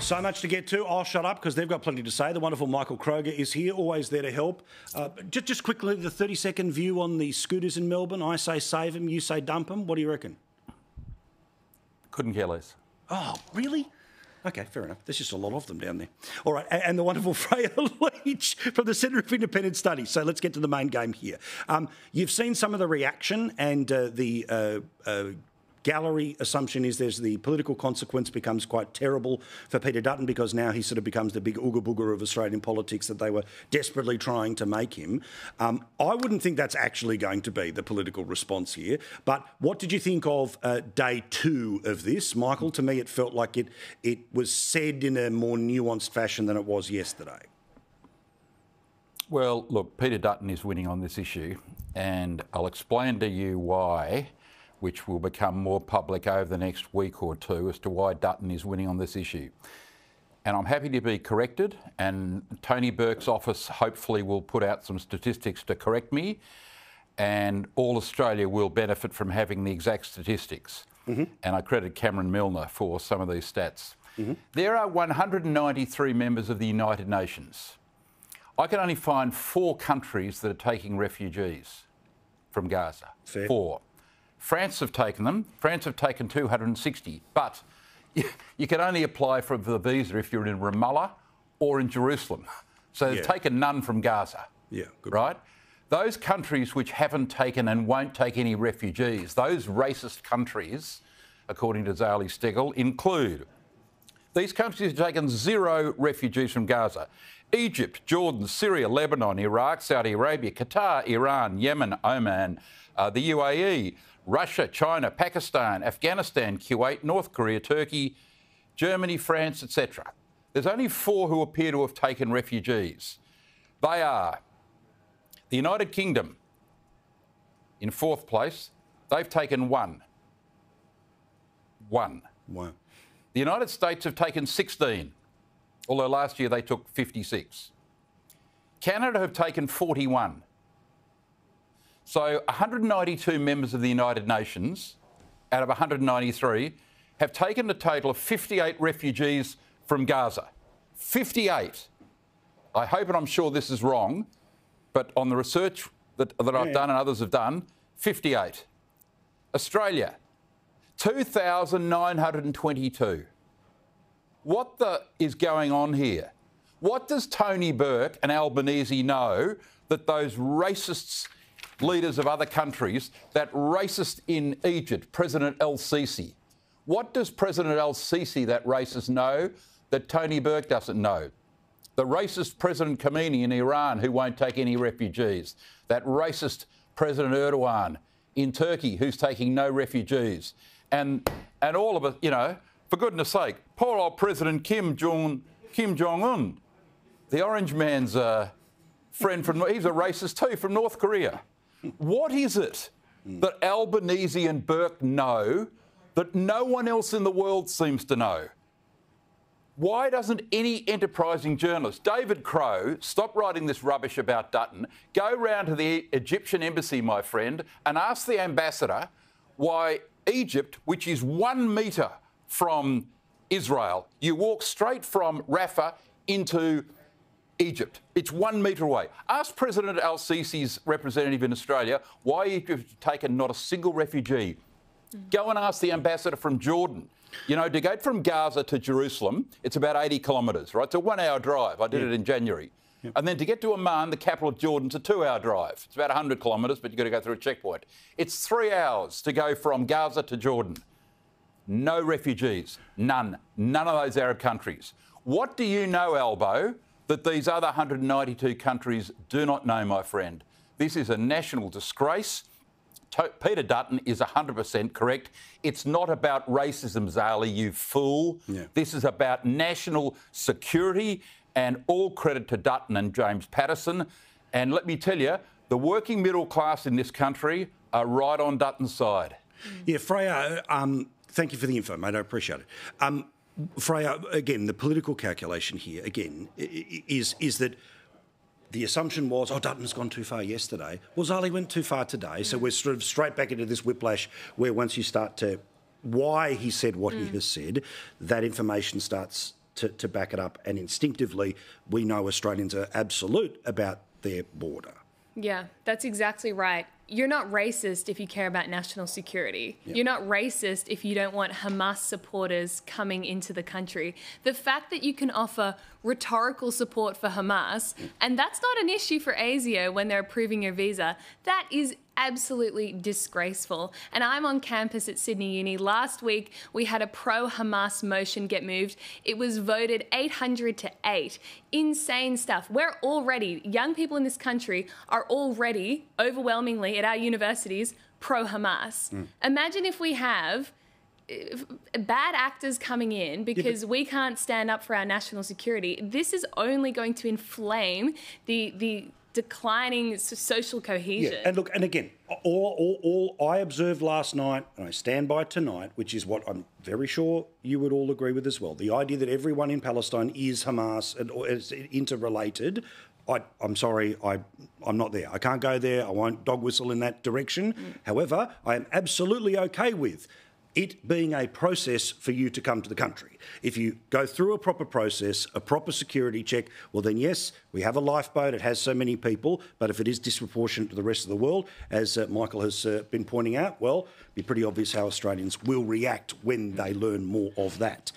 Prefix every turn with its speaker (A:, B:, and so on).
A: So much to get to. I'll shut up because they've got plenty to say. The wonderful Michael Kroger is here, always there to help. Just quickly, the 30-second view on the scooters in Melbourne. I say save them, you say dump them. What do you reckon?
B: Couldn't care less.
A: Oh, really? OK, fair enough. There's just a lot of them down there. All right, and the wonderful Freya Leach from the Centre of Independent Studies. So let's get to the main game here. You've seen some of the reaction and the gallery assumption is there's the political consequence becomes quite terrible for Peter Dutton because now he sort of becomes the big ooga booga of Australian politics that they were desperately trying to make him. I wouldn't think that's actually going to be the political response here. But what did you think of day two of this? Michael, to me it felt like it was said in a more nuanced fashion than it was yesterday.
B: Well, look, Peter Dutton is winning on this issue, and I'll explain to you why, which will become more public over the next week or two as to why Dutton is winning on this issue. And I'm happy to be corrected, and Tony Burke's office hopefully will put out some statistics to correct me, and all Australia will benefit from having the exact statistics. And I credit Cameron Milner for some of these stats. There are 193 members of the United Nations. I can only find 4 countries that are taking refugees from Gaza.
A: Fair.
B: 4. France have taken them. France have taken 260, but you can only apply for the visa if you're in Ramallah or in Jerusalem. So they've taken none from Gaza.
A: Yeah, good.
B: Right? Those countries which haven't taken and won't take any refugees, those racist countries, according to Zali Steggall, include these countries have taken 0 refugees from Gaza: Egypt, Jordan, Syria, Lebanon, Iraq, Saudi Arabia, Qatar, Iran, Yemen, Oman, the UAE, Russia, China, Pakistan, Afghanistan, Kuwait, North Korea, Turkey, Germany, France, etc. There's only 4 who appear to have taken refugees. They are the United Kingdom in 4th place. They've taken 1. 1.
A: Wow.
B: The United States have taken 16, although last year they took 56. Canada have taken 41. So 192 members of the United Nations out of 193 have taken a total of 58 refugees from Gaza. 58. I hope and I'm sure this is wrong, but on the research that I've done and others have done, 58. Australia, 2,922. What is going on here? What does Tony Burke and Albanese know that those racists, leaders of other countries, that racist in Egypt, President el-Sisi? What does President el-Sisi, that racist, know that Tony Burke doesn't know? The racist President Khomeini in Iran, who won't take any refugees. That racist President Erdogan in Turkey, who's taking no refugees. And all of us, you know, for goodness sake, poor old President Kim Jong-un, the orange man's friend he's a racist too, from North Korea. What is it that Albanese and Burke know that no one else in the world seems to know? Why doesn't any enterprising journalist, David Crowe, stop writing this rubbish about Dutton, go round to the Egyptian embassy, my friend, and ask the ambassador why Egypt, which is 1 metre from Israel, you walk straight from Rafah into Egypt. It's 1 metre away. Ask President el-Sisi's representative in Australia why Egypt has taken not a single refugee. Go and ask the ambassador from Jordan. You know, to go from Gaza to Jerusalem, it's about 80 kilometres, right? It's a 1 hour drive. I did it in January. And then to get to Amman, the capital of Jordan, it's a 2 hour drive. It's about 100 kilometres, but you've got to go through a checkpoint. It's 3 hours to go from Gaza to Jordan. No refugees. None. None of those Arab countries. What do you know, Albo, that these other 192 countries do not know, my friend? This is a national disgrace. Peter Dutton is 100% correct. It's not about racism, Zali, you fool. This is about national security, and all credit to Dutton and James Patterson. And let me tell you, the working middle class in this country are right on Dutton's side.
A: Yeah, Freya, thank you for the info, mate. I appreciate it. Freya, again, the political calculation here, again, is that the assumption was, oh, Dutton's gone too far yesterday. Well, Zali went too far today. So we're sort of straight back into this whiplash where once you start to why he said what he has said, that information starts to back it up. And instinctively, we know Australians are absolute about their border.
C: Yeah, that's exactly right. You're not racist if you care about national security. Yep. You're not racist if you don't want Hamas supporters coming into the country. The fact that you can offer rhetorical support for Hamas, and that's not an issue for ASIO when they're approving your visa, that is absolutely disgraceful. And I'm on campus at Sydney Uni. Last week, we had a pro-Hamas motion get moved. It was voted 800 to 8. Insane stuff. Young people in this country are already overwhelmingly at our universities pro-Hamas. Imagine if we have bad actors coming in because we can't stand up for our national security. This is only going to inflame the declining social cohesion.
A: Yeah, and look, and again, all I observed last night, and I stand by tonight, which is what I'm very sure you would all agree with as well, the idea that everyone in Palestine is Hamas and is interrelated. I'm sorry, I'm not there. I can't go there. I won't dog whistle in that direction. However, I am absolutely okay with it being a process for you to come to the country. If you go through a proper process, a proper security check, well then yes, we have a lifeboat, it has so many people, but if it is disproportionate to the rest of the world, as Michael has been pointing out, well, it'd be pretty obvious how Australians will react when they learn more of that.